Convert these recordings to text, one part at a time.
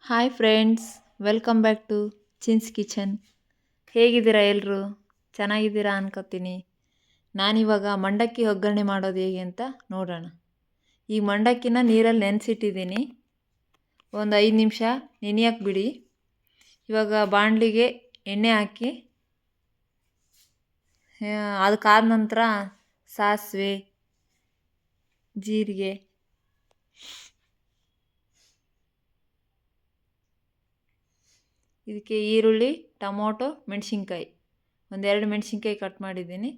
Hi friends, welcome back to chin's kitchen. ಹೇಗಿದ್ದೀರಾ ಎಲ್ಲರೂ? ಚೆನ್ನಾಗಿದ್ದೀರಾ ಅನ್ಕೋತೀನಿ. ನಾನಿವಾಗ ಮಂಡಕ್ಕಿ ಒಗ್ಗರಣೆ ಮಾಡೋದು ಹೇಗೆ ಅಂತ ನೋಡೋಣ. ಈ ಮಂಡಕ್ಕಿನ ನೀರಲ್ಲಿ ನೆನೆಸಿಟ್ಟಿದ್ದೀನಿ. ಒಂದು 5 ನಿಮಿಷ ನೆನೆಯಕ್ಕೆ ಬಿಡಿ. ಇವಾಗ ಬಾಣಲಿಗೆ ಎಣ್ಣೆ ಹಾಕಿ ಅದಕ್ಕಾದ ನಂತರ ಸಾಸಿವೆ, ಜೀರಿಗೆ, ಇದಕ್ಕೆ ಈರುಳ್ಳಿ, ಟೊಮೊಟೊ, ಮೆಣಸಿನ್ಕಾಯಿ, 2 ಮೆಣಸಿನ್ಕಾಯಿ ಕಟ್ ಮಾಡಿದ್ದೀನಿ,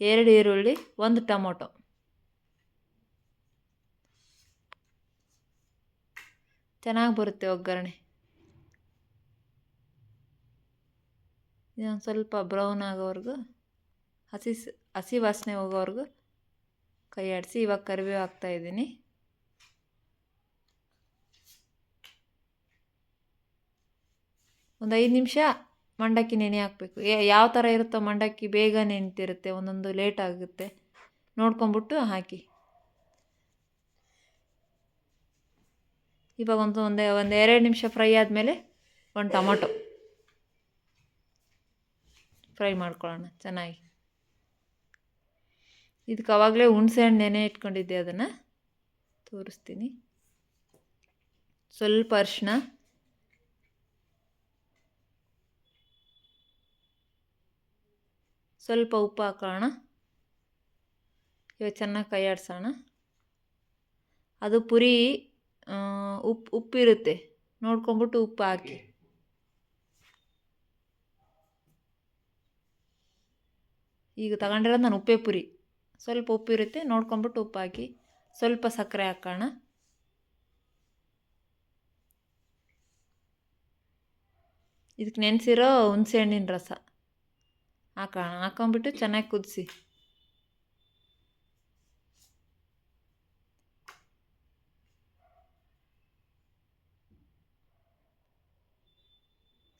2 ಈರುಳ್ಳಿ, 1 ಟೊಮೊಟೊ. ಚೆನ್ನಾಗಿ ಬರುತ್ತೆ ಒಗ್ಗರಣೆ. ಇದೊಂದು ಸ್ವಲ್ಪ ಬ್ರೌನ್ ಆಗೋವರೆಗೂ, ಹಸಿ ವಾಸನೆ ಹೋಗೋವರೆಗೂ ಕೈ ಆಡಿಸಿ. ಇವಾಗ ಕರಿಬೇವು ಹಾಕ್ತಾಯಿದ್ದೀನಿ. ಒಂದು 5 ನಿಮಿಷ ಮಂಡಕ್ಕಿ ನೆನೆ ಹಾಕಬೇಕು. ಯಾವ ಥರ ಇರುತ್ತೋ ಮಂಡಕ್ಕಿ ಬೇಗ ನೆನಿತಿರುತ್ತೆ, ಒಂದೊಂದು ಲೇಟ್ ಆಗುತ್ತೆ. ನೋಡ್ಕೊಂಬಿಟ್ಟು ಹಾಕಿ. ಇವಾಗ ಒಂದು 2 ನಿಮಿಷ ಫ್ರೈ ಆದಮೇಲೆ 1 ಟೊಮೊಟೊ ಫ್ರೈ ಮಾಡ್ಕೊಳ್ಳೋಣ ಚೆನ್ನಾಗಿ. ಇದಕ್ಕೆ ಆವಾಗಲೇ ಹುಣಸೆಹಣ್ಣು ನೆನೆ ಇಟ್ಕೊಂಡಿದ್ದೆ, ಅದನ್ನು ತೋರಿಸ್ತೀನಿ. ಸ್ವಲ್ಪ ಅರಿಶಿನ, ಸ್ವಲ್ಪ ಉಪ್ಪು ಹಾಕೋಣ. ಇವಾಗ ಚೆನ್ನಾಗಿ ಕೈ ಆಡಿಸೋಣ. ಅದು ಪುರಿ ಉಪ್ಪಿರುತ್ತೆ, ನೋಡ್ಕೊಂಬಿಟ್ಟು ಉಪ್ಪು ಹಾಕಿ. ಈಗ ತಗೊಂಡಿರೋದು ನಾನು ಉಪ್ಪೇ ಪುರಿ. ಸ್ವಲ್ಪ ಉಪ್ಪಿರುತ್ತೆ, ನೋಡ್ಕೊಂಬಿಟ್ಟು ಉಪ್ಪು ಹಾಕಿ. ಸ್ವಲ್ಪ ಸಕ್ಕರೆ ಹಾಕೋಣ. ಇದಕ್ಕೆ ನೆನೆಸಿರೋ ಹುಣಸೆಹಣ್ಣಿನ ರಸ ಹಾಕೋಣ. ಹಾಕೊಂಬಿಟ್ಟು ಚೆನ್ನಾಗಿ ಕುದಿಸಿ.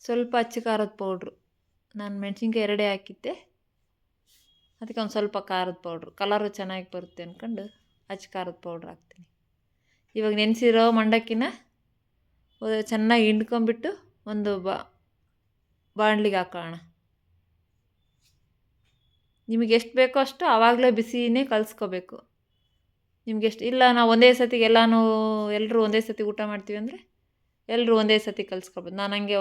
ಸ್ವಲ್ಪ ಅಚ್ಚ ಖಾರದ ಪೌಡ್ರು, ನಾನು ಮೆಣಸಿನ್ಕಾಯಿ 2 ಹಾಕಿದ್ದೆ, ಅದಕ್ಕೆ ಒಂದು ಸ್ವಲ್ಪ ಖಾರದ ಪೌಡ್ರು, ಕಲರು ಚೆನ್ನಾಗಿ ಬರುತ್ತೆ ಅಂದ್ಕೊಂಡು ಅಚ್ಚ ಖಾರದ ಪೌಡ್ರ್ ಹಾಕ್ತೀನಿ. ಇವಾಗ ನೆನೆಸಿರೋ ಮಂಡಕ್ಕಿನ ಚೆನ್ನಾಗಿ ಹಿಂಡ್ಕೊಂಬಿಟ್ಟು ಒಂದು ಬಾಣಲಿಗೆ ಹಾಕೋಣ. ನಿಮಗೆ ಎಷ್ಟು ಬೇಕೋ ಅಷ್ಟು ಆವಾಗಲೇ ಬಿಸಿನೇ ಕಲಿಸ್ಕೋಬೇಕು. ನಿಮ್ಗೆ ಎಷ್ಟು ಇಲ್ಲ, ನಾವು ಒಂದೇ ಸತಿಗೆ ಎಲ್ಲರೂ ಒಂದೇ ಸತಿ ಊಟ ಮಾಡ್ತೀವಿ ಅಂದರೆ ಎಲ್ಲರೂ ಒಂದೇ ಸತಿ ಕಲಿಸ್ಕೊಬೋದು. ನಾನು ಹಂಗೆ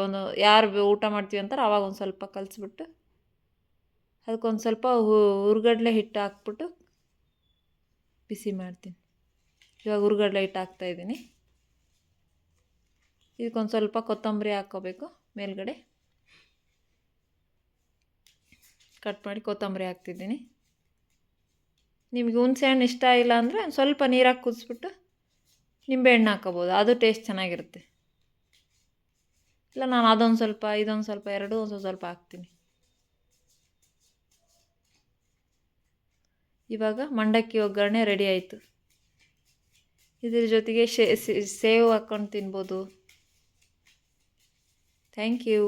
ಯಾರು ಊಟ ಮಾಡ್ತೀವಿ ಅಂತಾರೆ ಆವಾಗ ಒಂದು ಸ್ವಲ್ಪ ಕಲಿಸ್ಬಿಟ್ಟು ಅದಕ್ಕೊಂದು ಸ್ವಲ್ಪ ಹುರ್ಗಡ್ಲೆ ಹಿಟ್ಟು ಹಾಕ್ಬಿಟ್ಟು ಬಿಸಿ ಮಾಡ್ತೀನಿ. ಇವಾಗ ಹುರ್ಗಡ್ಲೆ ಹಿಟ್ಟು ಹಾಕ್ತಾಯಿದ್ದೀನಿ. ಇದಕ್ಕೊಂದು ಸ್ವಲ್ಪ ಕೊತ್ತಂಬರಿ ಹಾಕ್ಕೋಬೇಕು. ಮೇಲ್ಗಡೆ ಕಟ್ ಮಾಡಿ ಕೊತ್ತಂಬರಿ ಹಾಕ್ತಿದ್ದೀನಿ. ನಿಮಗೆ ಹುಣಸೆಹಣ್ಣು ಇಷ್ಟ ಇಲ್ಲ ಅಂದರೆ ಸ್ವಲ್ಪ ನೀರಾಗಿ ಕುದಿಸ್ಬಿಟ್ಟು ನಿಂಬೆಹಣ್ಣು ಹಾಕೋಬೋದು, ಅದು ಟೇಸ್ಟ್ ಚೆನ್ನಾಗಿರುತ್ತೆ. ಇಲ್ಲ ನಾನು ಅದೊಂದು ಸ್ವಲ್ಪ ಇದೊಂದು ಸ್ವಲ್ಪ ಎರಡೂ ಒಂದು ಸ್ವಲ್ಪ ಹಾಕ್ತೀನಿ. ಇವಾಗ ಮಂಡಕ್ಕಿ ಒಗ್ಗರಣೆ ರೆಡಿ ಆಯಿತು. ಇದ್ರ ಜೊತೆಗೆ ಸೇವ್ ಹಾಕ್ಕೊಂಡು ತಿನ್ಬೋದು. Thank you.